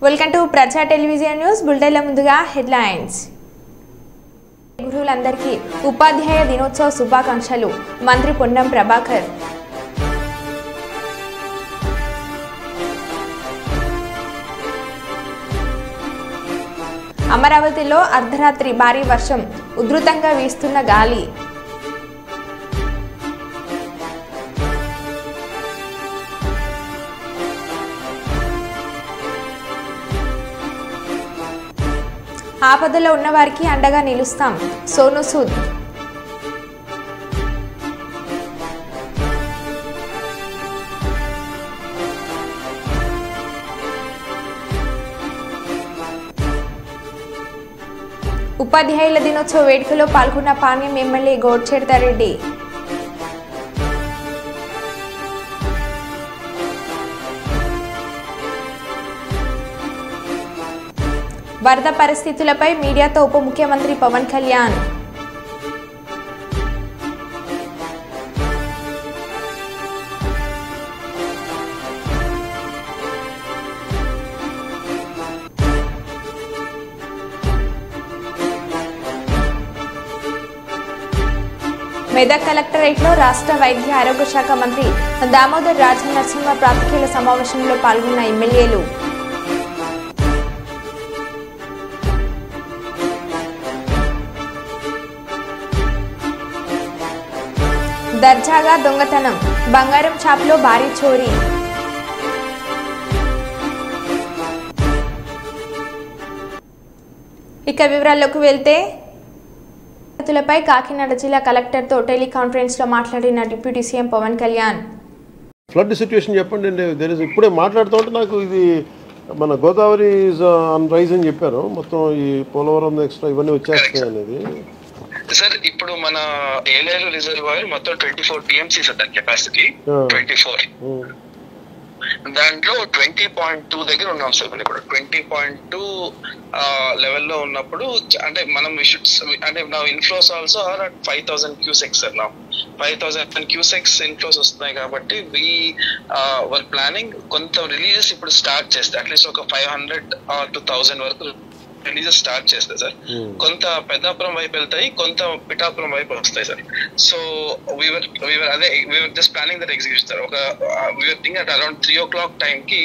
Welcome to ప్రజా television news బులెటిన్ల ముందుగా headlines. గురువులందరికీ ఉపాధ్యాయ దినోత్సవ శుభాకాంక్షలు మంత్రి పొన్నం ప్రభాకర్. అమరావతిలో అర్ధరాత్రి భారీ వర్షం, ఉధృతంగా వీస్తున్న గాలి. ఆపదలో ఉన్న వారికి అండగా నిలుస్తాం సోను సూద్. ఉపాధ్యాయుల దినోత్సవ వేడుకలో పాల్గొన్న పాణ్యం ఎమ్మెల్యే గోడ్చేడతారెడ్డి. వరద పరిస్థితులపై మీడియాతో ఉప ముఖ్యమంత్రి పవన్ కళ్యాణ్. మెదక్ కలెక్టరేట్లో రాష్ట్ర వైద్య ఆరోగ్య శాఖ మంత్రి దామోదర్ రాజనరసింహ ప్రాతినిధ్య సమావేశంలో పాల్గొన్న ఎమ్మెల్యేలు. దర్జాగా దొంగతనం, బంగారం షాపులో భారీ చోరీ. ఇక వివరాల్లోకి వెళ్తే, రైతులపై కాకినాడ జిల్లా కలెక్టర్తో టెలికాన్ఫరెన్స్ లో మాట్లాడిన deputy CM Pawan Kalyan. Flood situation చెప్పండి అండి. ఇప్పుడే మాట్లాడుతూ ఉంటే నాకు ఇది మన గోదావరి ఆన్ రైజ్ అని చెప్పారు. మొత్తం ఈ పోలవరం ఎక్స్ట్రా ఇవన్నీ వచ్చేస్తాయి అనేది. సార్ ఇప్పుడు మన ఏలేరు రిజర్వాయర్ మొత్తం 24 TMC సార్ దాని కెపాసిటీ 24. దాంట్లో 20.2 దగ్గర ఉన్నాం సార్. ఇప్పుడు 20.2 లెవెల్లో ఉన్నప్పుడు అంటే మనం అంటే నా inflows also are at 5000 cusecs sir. నా 5000 క్యూసెక్స్ ఇన్ఫ్లోస్ వస్తున్నాయి కాబట్టి వర్ ప్లానింగ్ కొంత రిలీజెస్ ఇప్పుడు స్టార్ట్ చేస్తే అట్లీస్ట్ ఒక 500 to 1000 వరకు రిలీజెస్ స్టార్ట్ చేస్తాయి సార్. కొంత పెద్దాపురం వైపు వెళ్తాయి, కొంత పిఠాపురం వైపు వస్తాయి sir. So we are just planning that execution sir. We are think at around 3 o'clock టైంకి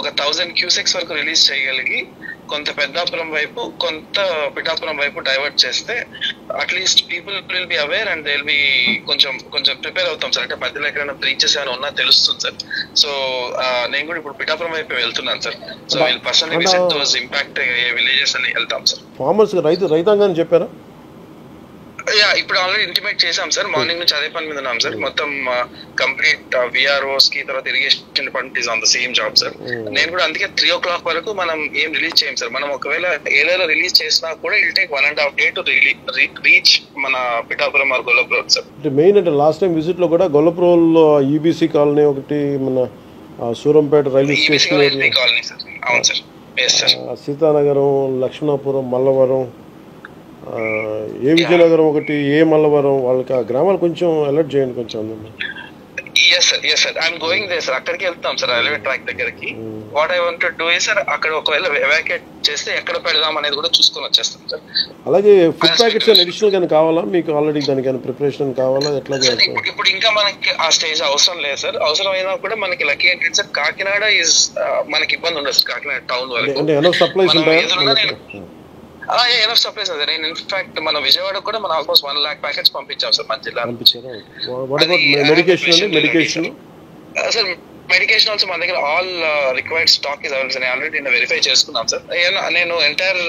ఒక 1000 క్యూసెక్స్ వరకు రిలీజ్ చేయగలిగి కొంత పెద్దాపురం వైపు కొంత పిఠాపురం వైపు డైవర్ట్ చేస్తే at least people will be aware and they will be కొంచెం ప్రిపేర్ అవుతాం సార్. అంటే మధ్యలో ఎక్కడైనా బ్రీచెస్ ఏమైనా ఉన్నా తెలుస్తుంది సార్. సో నేను కూడా ఇప్పుడు పిఠాపురం వైపు వెళ్తున్నాను సార్. సో వీళ్ళు personally visit those impact villages అని వెళ్తాం సార్. ఫార్మర్స్ రైతాంగాన్ని చెప్పారా? ఇప్పుడు ఆల్రెడీ ఇంటిమేట్ చేసాం సార్. మార్నింగ్ నుంచి అదే పని మీద ఉన్నాం సార్. మొత్తం కంప్లీట్ విఆర్ఓస్ కి తర్వాత irrigation department is on the same job sir. నేను కూడా అందుకే 3 o'clock వరకు మనం ఏం రిలీజ్ చేయం సార్. మనం ఒకవేళ ఏరియాలో రిలీజ్ చేసినా కూడా it'll take 1.5 day to reach మన Pithapuram or Gollaprolu sir. Main అంటే లాస్ట్ టైం విజిట్ లో కూడా గొల్లప్రోల్ ఈబీసీ కాలనీ ఒకటి, మన Surampeta railway station colony sir. అవును sir. Yes sir. Seethanagaram, Lakshmanapuram, Mallavaram, ఏ విజయనగరం ఒకటి, ఏ మల్లవరం, వాళ్ళకి ఆ గ్రామాలు కొంచెం అలర్ట్ చేయండి కొంచెం. Yes sir I'm going there sir. అక్కడికి వెళ్తాం సార్ రైల్వే ట్రాక్ దగ్గరికి. What I want to do is sir అక్కడ ఒకవేళ ఎవాక్యుయేట్ చేస్తే ఎక్కడ పెడదాం అనేది కూడా చూసుకొని వచ్చేస్తాం సార్. అలాగే ఫుడ్ ప్యాకెట్స్ అడిషనల్ గానీ కావాలా మీకు? ఆల్రెడీ దానికైనా ప్రిపరేషన్ కావాలా? ఎట్లా? ఇప్పుడు ఇంకా మనకి ఆ స్టేజ్ అవసరం లేదు సార్. అవసరం అయినా కూడా మనకి లక్కీ ఏంటంటే సార్ కాకినాడ ఇస్ మనకి ఇబ్బంది ఉండదు సార్. కాకినాడ టౌన్ వరకు అంటే ఎనఫ్ సప్లైస్ ఉంటాయా? Enough supplies sir. నేను ఇన్ఫాక్ట్ మన విజయవాడ కూడా మనం ఆల్మోస్ట్ 1 lakh ప్యాకెట్స్ పంపించాం సార్ మన జిల్లా. సార్ మెడికేషన్ ఆల్సో మన దగ్గర all required stock is available. నేను ఆల్రెడీ వెరిఫై చేసుకున్నాం సార్. నేను ఎంటైర్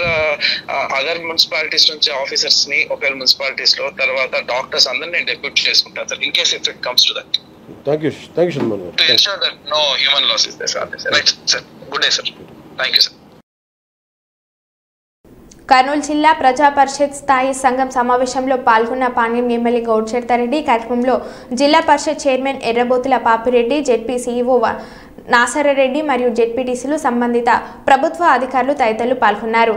అదర్ మున్సిపాలిటీస్ నుంచి ఆఫీసర్స్ ని ఒకవేళ మున్సిపాలిటీస్ లో తర్వాత డాక్టర్స్ అందరినీ నేను డెప్యూట్ చేసుకుంటాను sir. In case if it comes to that. Thank you to ensure that no human loss is there. Right sir. Good day sir. Thank you sir. Kurnool జిల్లా ప్రజా పరిషత్ స్థాయి సంఘం సమావేశంలో పాల్గొన్న పాణ్యం ఎమ్మెల్యే గౌడ్చేడతారెడ్డి. కార్యక్రమంలో Zilla Parishad chairman Errabothula Papireddy, ZP CEO Nasarareddy మరియు జెడ్పీటీసీలు, సంబంధిత ప్రభుత్వ అధికారులు తదితరులు పాల్గొన్నారు.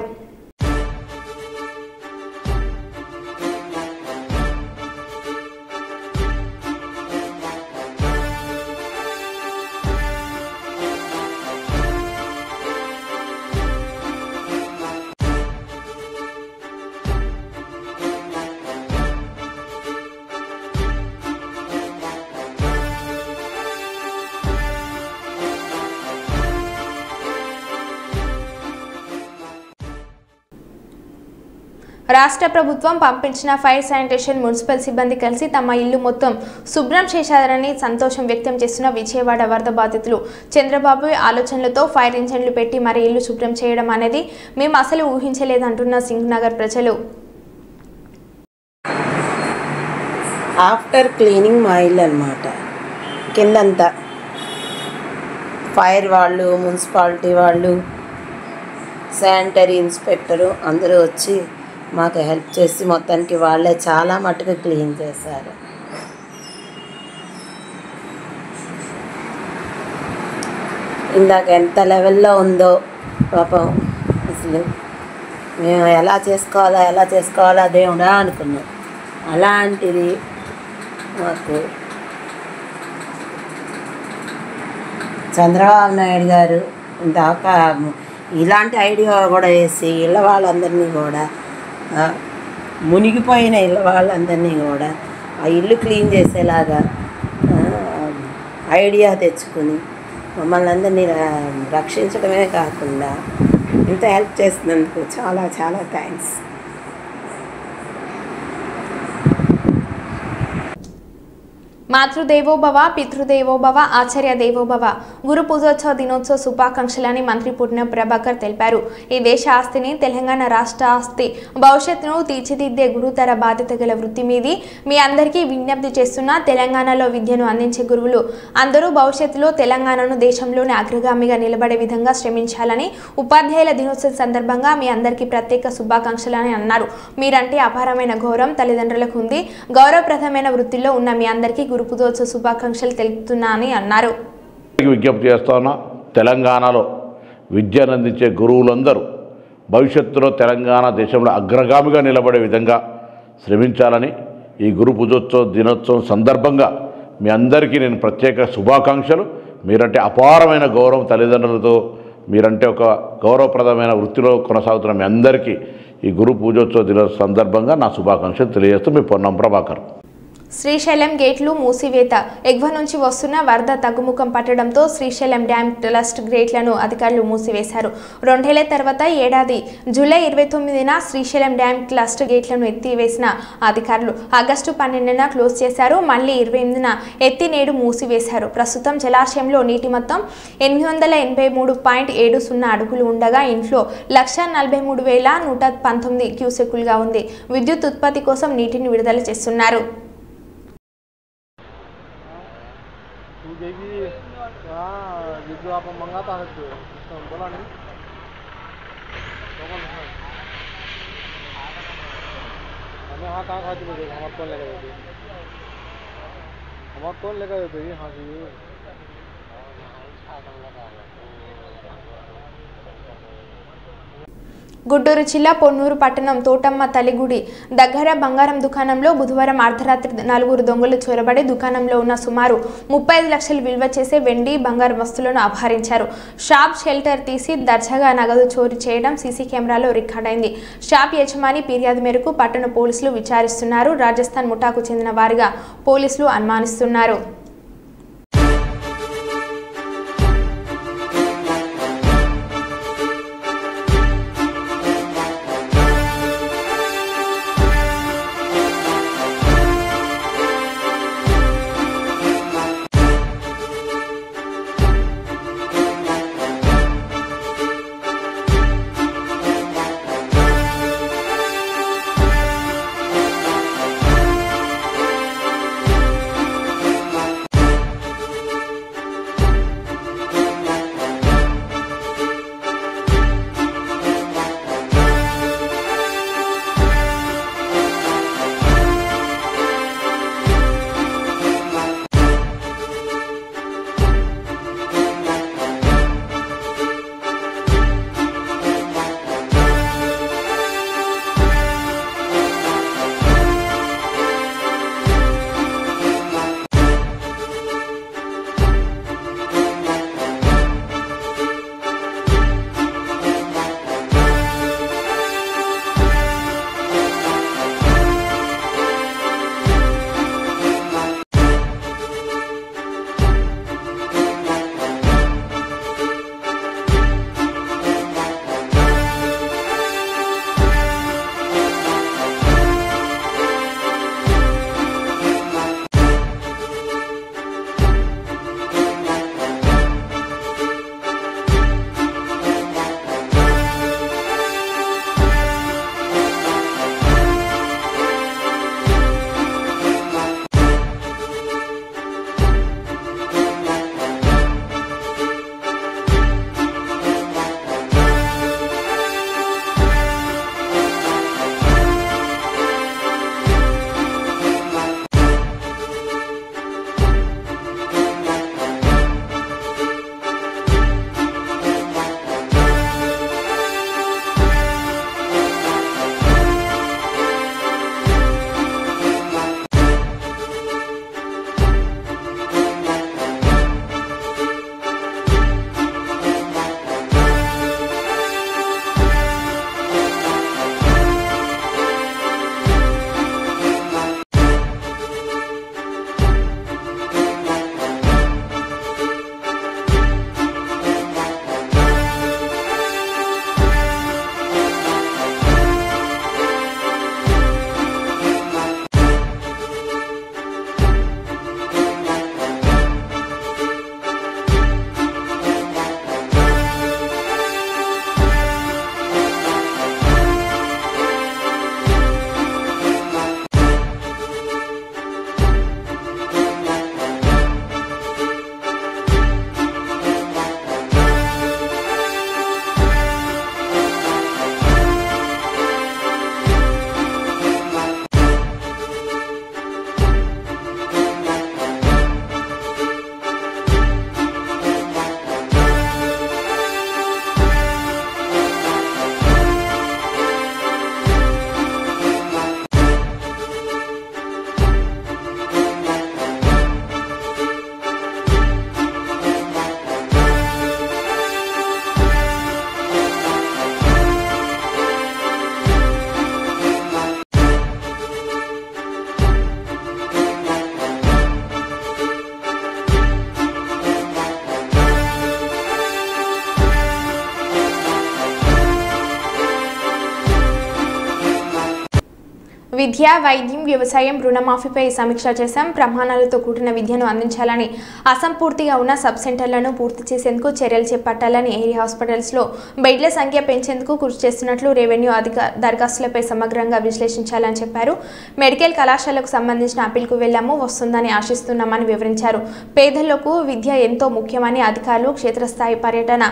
రాష్ట్ర ప్రభుత్వం పంపించిన ఫైర్ శానిటేషన్ మున్సిపల్ సిబ్బంది కలిసి తమ ఇల్లు మొత్తం శుభ్రం చేశారని సంతోషం వ్యక్తం చేస్తున్న విజయవాడ వరద బాధితులు. చంద్రబాబు ఆలోచనలతో ఫైర్ ఇంజన్లు పెట్టి మరి ఇల్లు శుభ్రం చేయడం అనేది మేము అసలు ఊహించలేదంటున్న సింగ్ నగర్ ప్రజలు. ఆఫ్టర్ క్లీనింగ్ మా ఇల్లు అన్నమాట. కిందంతా ఫైర్ వాళ్ళు, మున్సిపాలిటీ వాళ్ళు, శానిటరీ ఇన్స్పెక్టరు అందరూ వచ్చి మాకు హెల్ప్ చేసి మొత్తానికి వాళ్ళే చాలా మట్టుకు క్లీన్ చేశారు. ఇందాక ఎంత లెవెల్లో ఉందో పాపం, అసలు మేము ఎలా చేసుకోవాలా దేవుడా అనుకున్నాం. అలాంటిది మాకు చంద్రబాబు నాయుడు గారు దాకా ఇలాంటి ఐడియా కూడా వేసి ఇళ్ళ వాళ్ళందరినీ కూడా, మునిగిపోయిన ఇళ్ళ వాళ్ళందరినీ కూడా ఆ ఇల్లు క్లీన్ చేసేలాగా ఐడియా తెచ్చుకుని మమ్మల్ని అందరినీ రక్షించడమే కాకుండా ఇంత హెల్ప్ చేసినందుకు చాలా చాలా థ్యాంక్స్. మాతృదేవోభవ, పితృదేవోభవ, ఆచార్య దేవోభవ గురు పూజోత్సవ దినోత్సవ శుభాకాంక్షలని మంత్రి పుట్టిన ప్రభాకర్ తెలిపారు. ఈ దేశ ఆస్తిని, తెలంగాణ రాష్ట్ర ఆస్తి భవిష్యత్తును తీర్చిదిద్దే గురుతర బాధ్యత గల వృత్తి మీది మీ అందరికీ విజ్ఞప్తి చేస్తున్న తెలంగాణలో విద్యను అందించే గురువులు అందరూ భవిష్యత్తులో తెలంగాణను దేశంలోని అగ్రగామిగా నిలబడే విధంగా శ్రమించాలని ఉపాధ్యాయుల దినోత్సవం సందర్భంగా మీ అందరికీ ప్రత్యేక శుభాకాంక్షలని అన్నారు. మీరంటే అపారమైన గౌరవం తల్లిదండ్రులకు ఉంది. గౌరవప్రదమైన వృత్తిలో ఉన్న మీ అందరికీ గురు పూజోత్సవ శుభాకాంక్షలు తెలుపుతున్నానని అన్నారు. విజ్ఞప్తి చేస్తున్నా, తెలంగాణలో విద్యను అందించే గురువులందరూ భవిష్యత్తులో తెలంగాణ దేశంలో అగ్రగామిగా నిలబడే విధంగా శ్రమించాలని ఈ గురు పూజోత్సవ దినోత్సవం సందర్భంగా మీ అందరికీ నేను ప్రత్యేక శుభాకాంక్షలు. మీరంటే అపారమైన గౌరవం తల్లిదండ్రులతో, మీరంటే ఒక గౌరవప్రదమైన వృత్తిలో కొనసాగుతున్న మీ అందరికీ ఈ గురు పూజోత్సవ దినోత్సవ సందర్భంగా నా శుభాకాంక్షలు తెలియజేస్తూ మీ పొన్నం ప్రభాకర్. శ్రీశైలం గేట్లు మూసివేత. ఎగువ నుంచి వస్తున్న వరద తగ్గుముఖం పట్టడంతో శ్రీశైలం డ్యామ్ క్లస్ట్ గేట్లను అధికారులు మూసివేశారు. 2 ఏళ్ల తర్వాత ఏడాది జూలై 29న శ్రీశైలం డ్యామ్ క్లస్ట్ గేట్లను ఎత్తివేసిన అధికారులు ఆగస్టు 12న క్లోజ్ చేశారు. మళ్లీ 28న ఎత్తి నేడు మూసివేశారు. ప్రస్తుతం జలాశయంలో నీటి మొత్తం 883.70 అడుగులు ఉండగా ఇంట్లో 1,43,119 క్యూసెక్కులుగా ఉంది. విద్యుత్ ఉత్పత్తి కోసం నీటిని విడుదల చేస్తున్నారు. आप मंगाता है तो बोला नहीं हमें हाँ कहाँ खाती बोले हमारे कौन लेकर देते हमारे कौन लेकर देते हाँ जी గుంటూరు జిల్లా పొన్నూరు పట్టణం తోటమ్మ తల్లిగుడి దగ్గర బంగారం దుకాణంలో బుధవారం అర్ధరాత్రి 4 దొంగలు చొరబడి దుకాణంలో ఉన్న సుమారు 35 లక్షలు విలువ చేసే వెండి, బంగారు వస్తువులను అపహరించారు. షాప్ షెల్టర్ తీసి దర్జాగా నగదు చోరీ చేయడం సీసీ కెమెరాలో రికార్డైంది. షాప్ యజమాని ఫిర్యాదు మేరకు పట్టణ పోలీసులు విచారిస్తున్నారు. రాజస్థాన్ ముఠాకు చెందిన వారిగా పోలీసులు అనుమానిస్తున్నారు. విద్య, వైద్యం, వ్యవసాయం, రుణమాఫీపై సమీక్ష చేశాం. ప్రమాణాలతో కూడిన విద్యను అందించాలని, అసంపూర్తిగా ఉన్న సబ్ సెంటర్లను పూర్తి చేసేందుకు చర్యలు చేపట్టాలని, ఏరియా హాస్పిటల్స్లో బెడ్ల సంఖ్య పెంచేందుకు కృషి చేస్తున్నట్లు రెవెన్యూ దరఖాస్తులపై సమగ్రంగా విశ్లేషించాలని చెప్పారు. మెడికల్ కళాశాలకు సంబంధించిన అప్పీల్కు వెళ్లాము, వస్తుందని ఆశిస్తున్నామని వివరించారు. పేదలకు విద్య ఎంతో ముఖ్యమని, అధికారులు క్షేత్రస్థాయి పర్యటన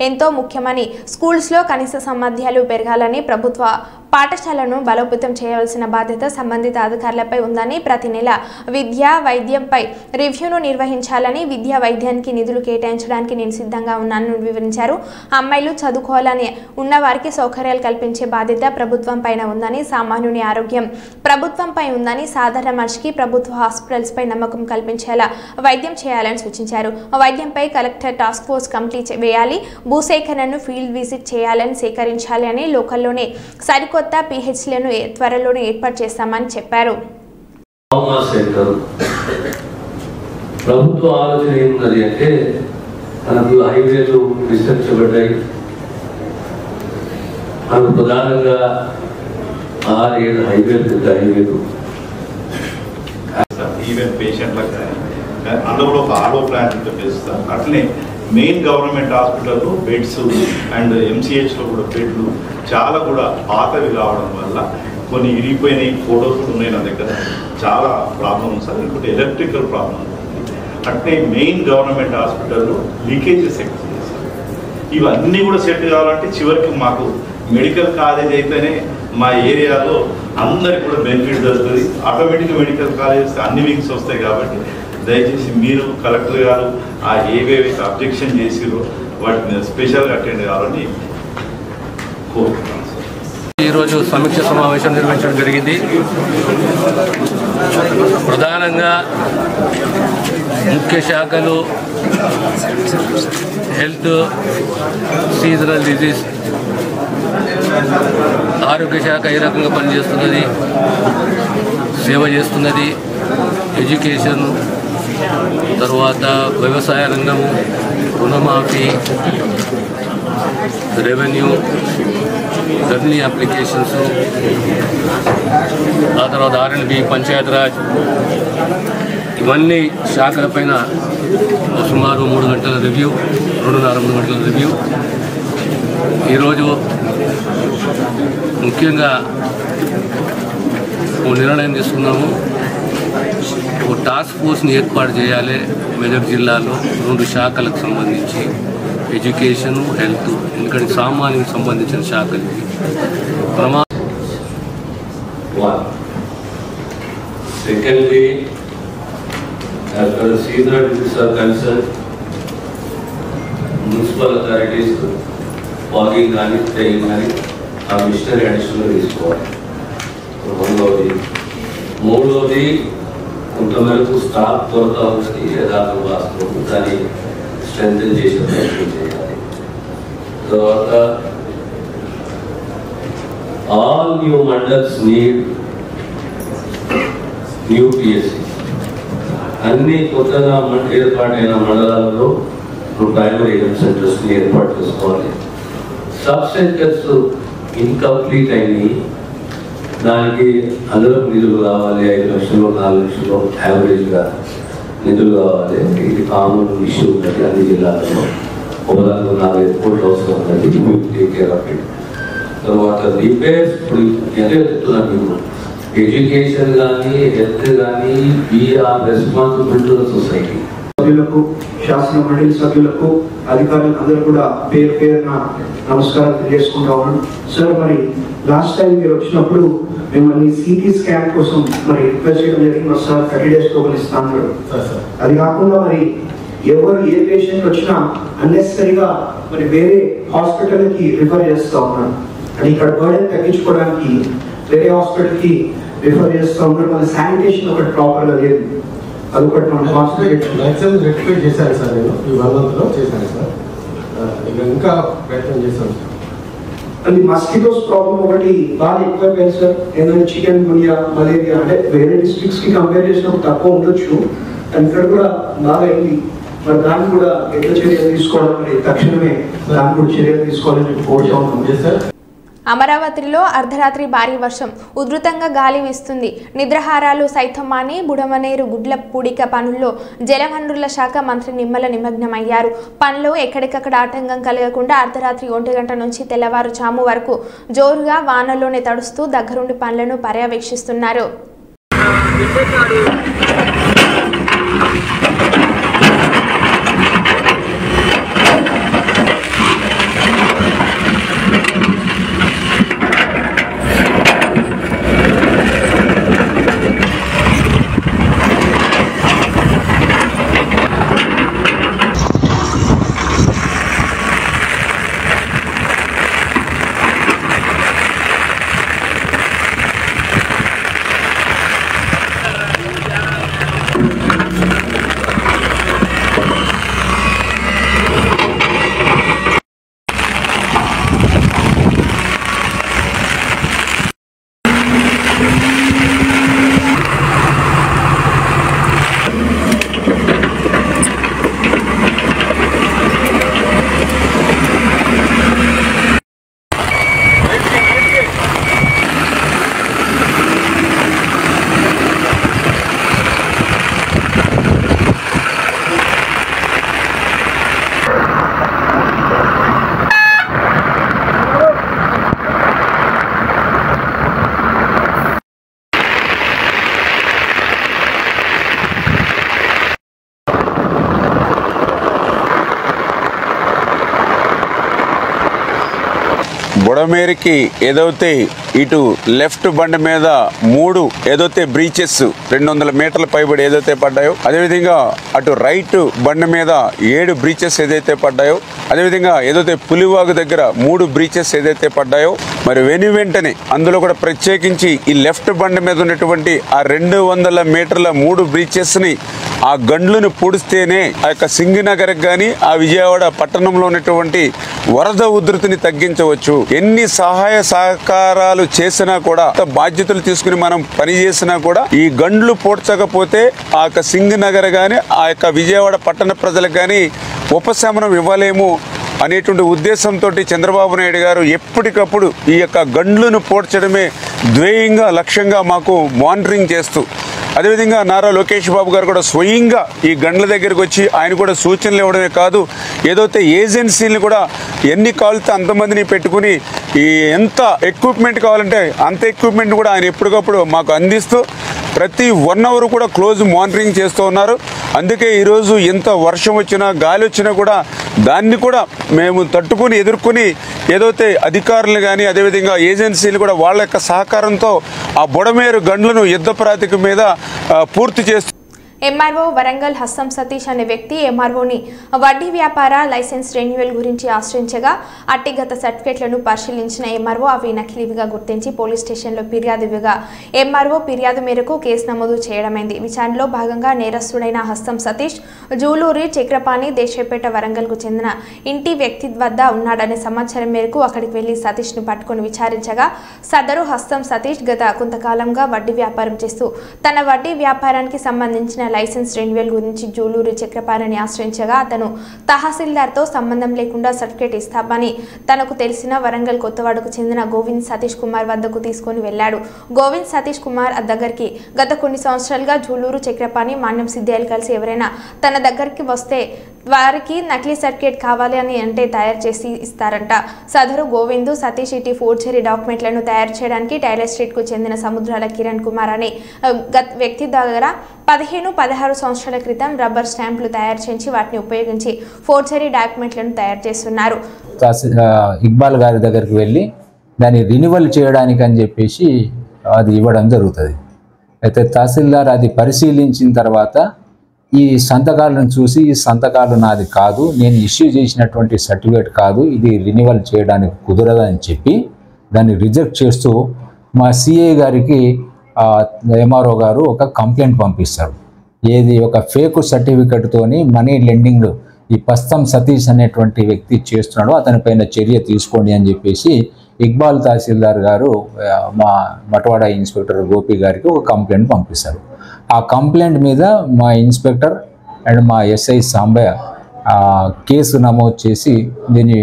ఎంతో ముఖ్యమని, స్కూల్స్లో కనీస సామర్థ్యాలు పెరగాలని, ప్రభుత్వ పాఠశాలను బలోపేతం చేయవలసిన బాధ్యత సంబంధిత అధికారులపై ఉందని, ప్రతి నెల విద్యా వైద్యంపై రివ్యూను నిర్వహించాలని, విద్యా వైద్యానికి నిధులు కేటాయించడానికి నేను సిద్ధంగా ఉన్నానని వివరించారు. అమ్మాయిలు చదువుకోవాలని ఉన్నవారికి సౌకర్యాలు కల్పించే బాధ్యత ప్రభుత్వం పైన ఉందని, సామాన్యుని ఆరోగ్యం ప్రభుత్వం పై ఉందని, సాధారణ మనిషికి ప్రభుత్వ హాస్పిటల్స్ పై నమ్మకం కల్పించేలా వైద్యం చేయాలని సూచించారు. వైద్యంపై కలెక్టర్ టాస్క్ ఫోర్స్ కమిటీ వేయాలి, భూసేకరణను ఫీల్డ్ విజిట్ చేయాలని, సేకరించాలి అని, లోకల్లోనే సరికొత్త పిహెచ్లను త్వరలోనే ఏర్పాటు చేస్తామని చెప్పారు. ప్రభుత్వ ఆలోచన ఏమున్నది అంటే మనకు హైవేలు విస్తరించబడ్డాయి. మనకు ప్రధానంగా 6-7 హైవేలు, పెద్ద హైవేలు. ఈవెన్ పేషెంట్లకు కానీ అందులో ఒక ఆర్ఓ ప్లాంట్ పెంచుతారు. అట్లనే మెయిన్ గవర్నమెంట్ హాస్పిటల్లో బెడ్స్ అండ్ ఎంసీహెచ్లో కూడా బెడ్లు చాలా కూడా పాతవి కావడం వల్ల కొన్ని ఇరిగిపోయినాయి. ఫోటోస్ కూడా ఉన్నాయి నా దగ్గర. చాలా ప్రాబ్లమ్ సార్. ఇంకోటి ఎలక్ట్రికల్ ప్రాబ్లం. అట్నే మెయిన్ గవర్నమెంట్ హాస్పిటల్లో లీకేజెస్ ఎక్కువ చేస్తారు. ఇవన్నీ కూడా సెట్ కావాలంటే చివరికి మాకు మెడికల్ కాలేజ్ అయితేనే మా ఏరియాలో అందరికి కూడా బెనిఫిట్ దొరుకుతుంది. ఆటోమేటిక్గా మెడికల్ కాలేజెస్ అన్ని వింగ్స్ వస్తాయి. కాబట్టి దయచేసి మీరు కలెక్టర్ గారు ఆ ఏవేవైతే అబ్జెక్షన్ చేసిరో వాటిని స్పెషల్గా అటెండ్ కావాలని కోరుతున్నాను. ఈరోజు సమీక్ష సమావేశం నిర్వహించడం జరిగింది. ప్రధానంగా ముఖ్య శాఖలు హెల్త్, సీజనల్ డిజీజ్, ఆరోగ్య శాఖ ఏ రకంగా పనిచేస్తున్నది, సేవ చేస్తున్నది, ఎడ్యుకేషన్, తర్వాత వ్యవసాయ రంగము, రుణమాఫీ, రెవెన్యూ, ధర్నీ అప్లికేషన్స్, ఆ తర్వాత R&B, పంచాయతీరాజ్, ఇవన్నీ శాఖలపైన సుమారు 3 గంటల రివ్యూ, 2.5-3 గంటల రివ్యూ. ఈరోజు ముఖ్యంగా ఓ నిర్ణయం తీసుకున్నాము. ఓ టాస్క్ ఫోర్స్ని ఏర్పాటు చేయాలి మెదక్ జిల్లాలో 2 శాఖలకు సంబంధించి, ఎడ్యుకేషన్, హెల్త్. ఎందుకంటే సామాన్యునికి సంబంధించిన శాఖలకి secondly as far as seasonal diseases are concerned, municipal authorities fogging కానీ ట్రైనింగ్ కానీ ఆ మిషనరీ అడిషనల్గా తీసుకోవాలి. మూడవది కొంతమేరకు స్టాఫ్ కొరత ఉన్నది, యథార్థం వాస్తవం. దాన్ని స్ట్రెంథెన్ చేసే ప్రయత్నం చేయాలి. తర్వాత all new mandals need new PSC. అన్ని కొత్తగా ఏర్పాటైన మండలాలలో ప్రైమరీ హెల్త్ సెంటర్స్ని ఏర్పాటు చేసుకోవాలి. సబ్ సెంటర్స్ ఇన్కంప్లీట్ అయినాయి. దానికి అదనపు నిధులు కావాలి. 5 లక్షలు 4 లక్షలు యావరేజ్గా నిధులు కావాలి. ఇది కామన్ ఇష్యూ ఉన్నది అన్ని జిల్లాలలో. ఒకదానికి 4-5 కోట్లు అవసరం ఉన్నది. Take care of it. తర్వాత రిపేర్స్ ఇప్పుడు చెప్తున్నాను. ఎడ్యుకేషన్ కానీ హెల్త్ కానీ we're responsible to the society. సభ్యులకు, శాసన మండలి సభ్యులకు, అధికారులకు అందరూ కూడా పేరు పేరున నమస్కారాలు తెలియజేసుకుంటా ఉన్నాను. సార్, మరి లాస్ట్ టైం మీరు వచ్చినప్పుడు మిమ్మల్ని సిటీ స్కాన్ కోసం మరి రిక్వెస్ట్ చేయడం జరిగింది. సార్ 30 days టోకెన్ ఇస్తాను. అది కాకుండా మరి ఎవరు ఏ పేషెంట్ వచ్చినా అన్నెసరీగా మరి వేరే హాస్పిటల్కి రిఫర్ చేస్తూ ఉన్నారు. అది ఇక్కడ బర్డెన్ తగ్గించుకోవడానికి వేరే హాస్పిటల్కి రిఫర్ చేస్తూ ఉన్నారు. మన శానిటేషన్ ఒకటి ప్రాపర్గా లేదు. అదొకటి మన హాస్పిటల్ రెక్టిఫై చేశాను సార్. నేను ఈ 1 monthలో చేశాను సార్. ఇంకా ప్రయత్నం చేస్తాను సార్. అది మస్కిటోస్ ప్రాబ్లం ఒకటి బాగా ఎక్కువైపోయింది సార్. ఏంటంటే చికెన్ గునియా, మలేరియా అంటే వేరే డిస్ట్రిక్ట్స్కి కంపేర్ చేసినప్పుడు తక్కువ ఉండొచ్చు, కానీ ఇక్కడ కూడా బాగా అయింది. మరి దాన్ని కూడా ఎట్లా చర్యలు తీసుకోవడం, మరి తక్షణమే దాన్ని కూడా చర్యలు తీసుకోవాలని కోరుతా ఉన్నాం సార్. అమరావతిలో అర్ధరాత్రి భారీ వర్షం ఉధృతంగా గాలి వీస్తుంది. నిద్రాహారాలు సైతం మాని బుడమనేరు గుడ్ల పూడిక పనుల్లో జలవనరుల శాఖ మంత్రి నిమ్మల నిమగ్నమయ్యారు. పనులు ఎక్కడికక్కడ ఆటంకం కలగకుండా అర్ధరాత్రి 1 గంట నుంచి తెల్లవారుజాము వరకు జోరుగా వానలోనే తడుస్తూ దగ్గరుండి పనులను పర్యవేక్షిస్తున్నారు. బుడమేరికి ఏదైతే ఇటు లెఫ్ట్ బండి మీద 3 ఏదైతే బ్రీచెస్ 200 మీటర్ల పైబడి ఏదైతే పడ్డాయో, అదేవిధంగా అటు రైట్ బండి మీద 7 బ్రీచెస్ ఏదైతే పడ్డాయో, అదేవిధంగా ఏదైతే పులివాగు దగ్గర 3 బ్రీచెస్ ఏదైతే పడ్డాయో, మరి వెంటనే అందులో కూడా ప్రత్యేకించి ఈ లెఫ్ట్ బండి మీద ఉన్నటువంటి ఆ 200 మీటర్ల 3 బ్రీచెస్ని ఆ గండ్లను పూడిస్తేనే ఆ యొక్క సింగినగర్కి కానీ ఆ విజయవాడ పట్టణంలో ఉన్నటువంటి వరద ఉధృతిని తగ్గించవచ్చు. ఎన్ని సహాయ సహకారాలు చేసినా కూడా, బాధ్యతలు తీసుకుని మనం పని చేసినా కూడా ఈ గండ్లు పూడ్చకపోతే ఆ యొక్క సింగినగర్ కానీ ఆ యొక్క విజయవాడ పట్టణ ప్రజలకు కానీ ఉపశమనం ఇవ్వలేము అనేటువంటి ఉద్దేశంతో చంద్రబాబు నాయుడు గారు ఎప్పటికప్పుడు ఈ యొక్క గండ్లను పూడ్చడమే ధ్యేయంగా లక్ష్యంగా మాకు మానిటరింగ్ చేస్తూ, అదేవిధంగా నారా లోకేష్ బాబు గారు కూడా స్వయంగా ఈ గండ్ల దగ్గరికి వచ్చి ఆయన కూడా సూచనలు ఇవ్వడమే కాదు, ఏదైతే ఏజెన్సీలను కూడా ఎన్ని కావాలితే అంతమందిని పెట్టుకుని ఈ ఎంత ఎక్విప్మెంట్ కావాలంటే అంత ఎక్విప్మెంట్ కూడా ఆయన ఎప్పటికప్పుడు మాకు అందిస్తూ ప్రతి 1 అవర్ కూడా క్లోజ్ మానిటరింగ్ చేస్తూ ఉన్నారు. అందుకే ఈరోజు ఎంత వర్షం వచ్చినా గాలి వచ్చినా కూడా దాన్ని కూడా మేము తట్టుకుని ఎదుర్కొని ఏదైతే అధికారులు కానీ అదేవిధంగా ఏజెన్సీలు కూడా వాళ్ళ యొక్క సహకారంతో ఆ బుడమేరు గండ్లను యుద్ధ ప్రాతిపదిక మీద పూర్తి చేస్తూ ఎంఆర్ఓ వరంగల్ హస్తం సతీష్ అనే వ్యక్తి ఎంఆర్ఓని వడ్డీ వ్యాపార లైసెన్స్ రెన్యువల్ గురించి ఆశ్రయించగా అట్టిగత సర్టిఫికెట్లను పరిశీలించిన ఎంఆర్ఓ అవి నకిలీవిగా గుర్తించి పోలీస్ స్టేషన్లో ఫిర్యాదు ఇవ్వగా ఎంఆర్ఓ ఫిర్యాదు మేరకు కేసు నమోదు చేయడమైంది. విచారణలో భాగంగా నేరస్తుడైన హస్తం సతీష్ జూలూరి చక్రపాణి దేశపేట వరంగల్కు చెందిన ఇంటి వ్యక్తి వద్ద ఉన్నాడనే సమాచారం మేరకు అక్కడికి వెళ్లి సతీష్ను పట్టుకుని విచారించగా సదరు హస్తం సతీష్ గత కొంతకాలంగా వడ్డీ వ్యాపారం చేస్తూ తన వడ్డీ వ్యాపారానికి సంబంధించిన లైసెన్స్ రెన్యువల్ గురించి జూలూరు చక్రపాణిని ఆశ్రయించగా అతను తహసీల్దార్తో సంబంధం లేకుండా సర్టిఫికేట్ ఇస్తామని తనకు తెలిసిన వరంగల్ కొత్తవాడకు చెందిన గోవింద్ సతీష్ కుమార్ వద్దకు తీసుకుని వెళ్లాడు. గోవింద్ సతీష్ కుమార్ దగ్గరికి గత కొన్ని సంవత్సరాలుగా జూలూరు చక్రపాణి మాన్యం సిద్ధాలు కలిసి ఎవరైనా తన దగ్గరికి వస్తే వారికి నకిలీ సర్టిఫికేట్ కావాలి అని అంటే తయారు చేసి ఇస్తారంట. సదరు గోవింద్ సతీష్ ఇటీ ఫోర్జరీ డాక్యుమెంట్లను తయారు చేయడానికి టైలర్ స్ట్రీట్కు చెందిన సముద్రాల కిరణ్ కుమార్ అనే వ్యక్తి దగ్గర 15-16 సంవత్సరాల క్రితం రబ్బర్ స్టాంపులు తయారు చేసి వాటిని ఉపయోగించి ఫోర్జరీ డాక్యుమెంట్లను తయారు చేస్తున్నారు. ఇక్బాల్ గారి దగ్గరికి వెళ్ళి దాన్ని రినివల్ చేయడానికి అని చెప్పేసి అది ఇవ్వడం జరుగుతుంది. అయితే తహసీల్దార్ అది పరిశీలించిన తర్వాత ఈ సంతకాలను చూసి ఈ సంతకాలు నాది కాదు, నేను ఇష్యూ చేసినటువంటి సర్టిఫికేట్ కాదు, ఇది రినివల్ చేయడానికి కుదరదని చెప్పి దాన్ని రిజెక్ట్ చేస్తూ మా సిఐ గారికి ఎంఆర్ఓ గారు ఒక కంప్లైంట్ పంపిస్తారు. ఏది ఒక ఫేక్ సర్టిఫికెట్తోని మనీ లెండింగ్ ఈ పస్తం సతీష్ అనేటువంటి వ్యక్తి చేస్తున్నాడు, అతనిపైన చర్య తీసుకోండి అని చెప్పేసి ఇక్బాల్ తహసీల్దార్ గారు మా మటవాడ ఇన్స్పెక్టర్ గోపి గారికి ఒక కంప్లైంట్ పంపిస్తారు. ఆ కంప్లైంట్ మీద మా ఇన్స్పెక్టర్ అండ్ మా ఎస్ఐ సాంబయ్య కేసు నమోదు చేసి దీన్ని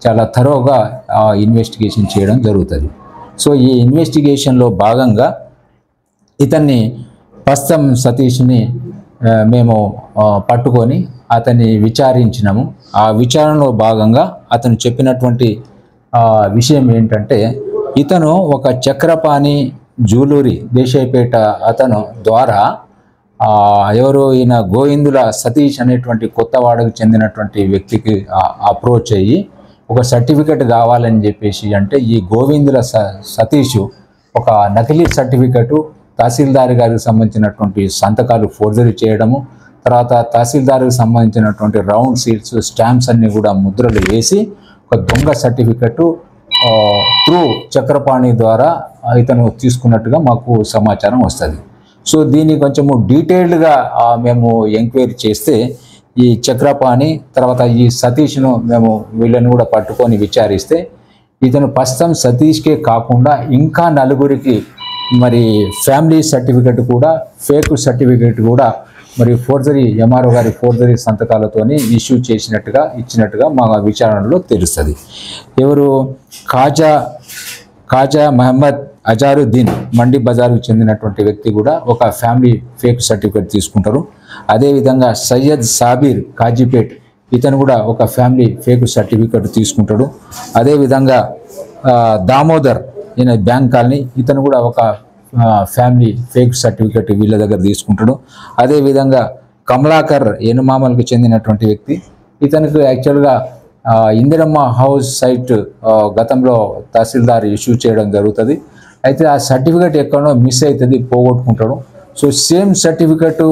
చాలా థరోగా ఇన్వెస్టిగేషన్ చేయడం జరుగుతుంది. సో ఈ ఇన్వెస్టిగేషన్లో భాగంగా ఇతన్ని పస్తం సతీష్ని మేము పట్టుకొని అతన్ని విచారించినాము. ఆ విచారణలో భాగంగా అతను చెప్పినటువంటి విషయం ఏంటంటే, ఇతను ఒక చక్రపాణి జూలూరి దేశాయిపేట అతను ద్వారా ఎవరు ఈయన గోవిందుల సతీష్ అనేటువంటి కొత్తవాడకు చెందినటువంటి వ్యక్తికి అప్రోచ్ అయ్యి ఒక సర్టిఫికెట్ కావాలని చెప్పేసి అంటే, ఈ గోవిందుల సతీష్ ఒక నకిలీ సర్టిఫికెటు తహసీల్దార్ గారికి సంబంధించినటువంటి సంతకాలు ఫోర్జరీ చేయడము, తర్వాత తహసీల్దార్కి సంబంధించినటువంటి రౌండ్ సీట్స్ స్టాంప్స్ అన్నీ కూడా ముద్రలు వేసి ఒక దొంగ సర్టిఫికెట్ త్రూ చక్రపాణి ద్వారా ఇతను తీసుకున్నట్టుగా మాకు సమాచారం వస్తుంది. సో దీన్ని కొంచెము డీటెయిల్డ్గా మేము ఎంక్వైరీ చేస్తే ఈ చక్రపాణి తర్వాత ఈ సతీష్ను మేము వీళ్ళని కూడా పట్టుకొని విచారిస్తే ఇతను పస్తం సతీష్కే కాకుండా ఇంకా నలుగురికి మరి ఫ్యామిలీ సర్టిఫికెట్ కూడా ఫేక్ సర్టిఫికెట్ కూడా మరి ఫోర్జరీ ఎంఆర్ఓ గారి ఫోర్జరీ సంతకాలతోని ఇష్యూ ఇచ్చినట్టుగా మా విచారణలో తెలుస్తుంది. ఎవరు ఖాజా మహమ్మద్ అజారుద్దీన్ మండి బజార్కు చెందినటువంటి వ్యక్తి కూడా ఒక ఫ్యామిలీ ఫేక్ సర్టిఫికెట్ తీసుకుంటారు. అదేవిధంగా సయ్యద్ సాబీర్ కాజీపేట్ ఇతను కూడా ఒక ఫ్యామిలీ ఫేక్ సర్టిఫికెట్ తీసుకుంటాడు. అదేవిధంగా దామోదర్ ఈయన బ్యాంక్ కాలనీ ఇతను కూడా ఒక ఫ్యామిలీ ఫేక్ సర్టిఫికెట్ వీళ్ళ దగ్గర తీసుకుంటాడు. అదేవిధంగా కమలాకర్ ఎనుమామలకు చెందినటువంటి వ్యక్తి ఇతనికి యాక్చువల్గా ఇందిరమ్మ హౌస్ సైట్ గతంలో తహసీల్దార్ ఇష్యూ చేయడం జరుగుతుంది. అయితే ఆ సర్టిఫికెట్ ఎక్కడో మిస్ అవుతుంది, పోగొట్టుకుంటాడు. సో సేమ్ సర్టిఫికెట్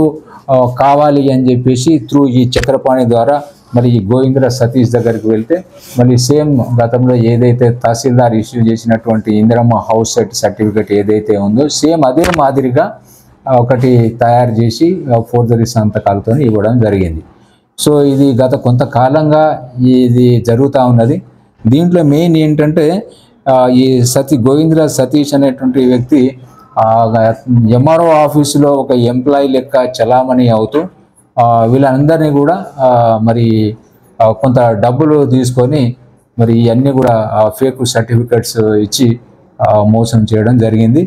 కావాలి అని చెప్పేసి త్రూ ఈ చక్రపాణి ద్వారా మరి ఈ గోవిందుల సతీష్ దగ్గరికి వెళ్తే మళ్ళీ సేమ్ గతంలో ఏదైతే తహసీల్దార్ ఇష్యూ చేసినటువంటి ఇందిరమ్మ హౌస్ సైట్ సర్టిఫికెట్ ఏదైతే ఉందో సేమ్ అదే మాదిరిగా ఒకటి తయారు చేసి ఫోర్జరీ సంతకాలతో ఇవ్వడం జరిగింది. సో ఇది గత కొంతకాలంగా ఇది జరుగుతూ ఉన్నది. దీంట్లో మెయిన్ ఏంటంటే ఈ గోవిందుల సతీష్ అనేటువంటి వ్యక్తి ఎంఆర్ఓ ఆఫీసులో ఒక ఎంప్లాయీ లెక్క చలామణి అవుతూ వీళ్ళందరినీ కూడా మరి కొంత డబ్బులు తీసుకొని మరి ఇవన్నీ కూడా ఫేక్ సర్టిఫికెట్స్ ఇచ్చి మోసం చేయడం జరిగింది.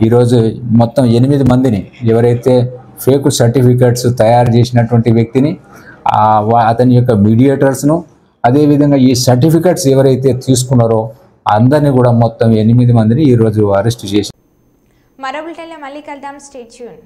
ఈరోజు మొత్తం 8 మందిని ఎవరైతే ఫేక్ సర్టిఫికెట్స్ తయారు చేసినటువంటి వ్యక్తిని అతని యొక్క మీడియేటర్స్ను అదేవిధంగా ఈ సర్టిఫికెట్స్ ఎవరైతే తీసుకున్నారో అందరినీ కూడా మొత్తం 8 మందిని ఈరోజు అరెస్ట్ చేసి మరో బులెటిన్లో మళ్ళీ కలుద్దాం. Stay tune.